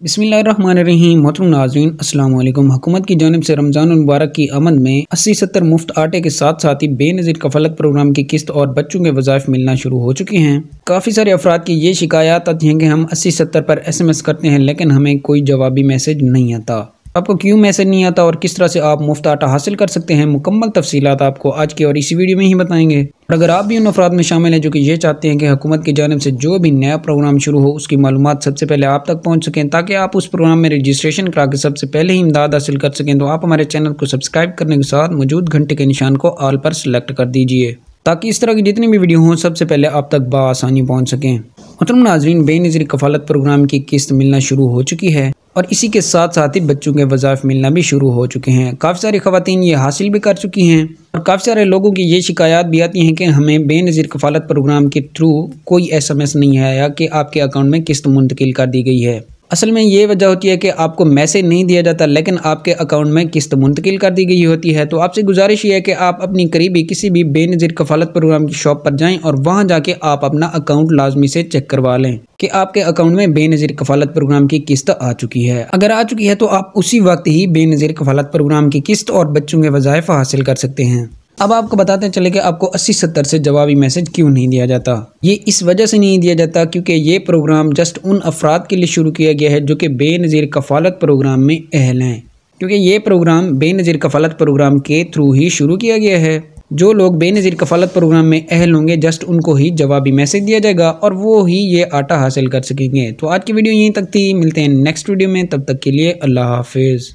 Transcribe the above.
बिस्मिल्लाहिर्रहमानिर्रहीम। मोहतरम नाज़रीन, अस्सलाम वालेकुम। हुकूमत की जानिब से रमज़ान मुबारक की आमद में 80-70 मुफ्त आटे के साथ साथ ही बेनज़ीर कफ़ालत प्रोग्राम की किस्त और बच्चों के वज़ाइफ मिलना शुरू हो चुके हैं। काफ़ी सारे अफराद की ये शिकायत आती हैं कि हम 80-70 पर SMS करते हैं लेकिन हमें कोई जवाबी मैसेज नहीं आता। आपको क्यों मैसेज नहीं आता और किस तरह से आप मुफ्त आटा हासिल कर सकते हैं, मुकम्मल तफसीलात आपको आज की और इसी वीडियो में ही बताएंगे। और अगर आप भी उन अफराद में शामिल हैं जो कि ये चाहते हैं कि हुकूमत की जानिब से जो भी नया प्रोग्राम शुरू हो उसकी मालूमात सबसे पहले आप तक पहुंच सकें, ताकि आप उस प्रोग्राम में रजिस्ट्रेशन करा के सबसे पहले ही इमदाद हासिल कर सकें, तो आप हमारे चैनल को सब्सक्राइब करने के साथ मौजूद घंटे के निशान को ऑल पर सेलेक्ट कर दीजिए, ताकि इस तरह की जितनी भी वीडियो हों सबसे पहले आप तक बआसानी पहुँच सकें। मोहतरम नाज़रीन, बेनज़ीर कफ़ालत प्रोग्राम की किस्त मिलना शुरू हो चुकी है और इसी के साथ साथ ही बच्चों के वज़ाइफ मिलना भी शुरू हो चुके हैं। काफ़ी सारी ख़वातीन ये हासिल भी कर चुकी हैं और काफ़ी सारे लोगों की ये शिकायत भी आती हैं कि हमें बेनज़ीर कफ़ालत प्रोग्राम के थ्रू कोई SMS नहीं आया कि आपके अकाउंट में किस्त मुंतकिल कर दी गई है। असल में ये वजह होती है कि आपको मैसेज नहीं दिया जाता लेकिन आपके अकाउंट में किस्त मुंतकिल कर दी गई होती है। तो आपसे गुजारिश ये है कि आप अपनी करीबी किसी भी बेनज़ीर कफ़ालत प्रोग्राम की शॉप पर जाएं और वहां जाके आप अपना अकाउंट लाजमी से चेक करवा लें कि आपके अकाउंट में बेनज़ीर कफ़ालत प्रोग्राम की किस्त आ चुकी है। अगर आ चुकी है तो आप उसी वक्त ही बेनज़ीर कफ़ालत प्रोग्राम की किस्त और बच्चों के वज़ाइफ हासिल कर सकते हैं। अब आपको बताते चले कि आपको 80-70 से जवाबी मैसेज क्यों नहीं दिया जाता। ये इस वजह से नहीं दिया जाता क्योंकि ये प्रोग्राम जस्ट उन अफराद के लिए शुरू किया गया है जो कि बेनज़ीर कफ़ालत प्रोग्राम में अहल हैं, क्योंकि ये प्रोग्राम बेनज़ीर कफ़ालत प्रोग्राम के थ्रू ही शुरू किया गया है। जो लोग बेनज़ीर कफ़ालत प्रोग्राम में अहल होंगे जस्ट उनको ही जवाबी मैसेज दिया जाएगा और वो ही ये आटा हासिल कर सकेंगे। तो आज की वीडियो यहीं तक थी, मिलते हैं नेक्स्ट वीडियो में, तब तक के लिए अल्लाह हाफिज़।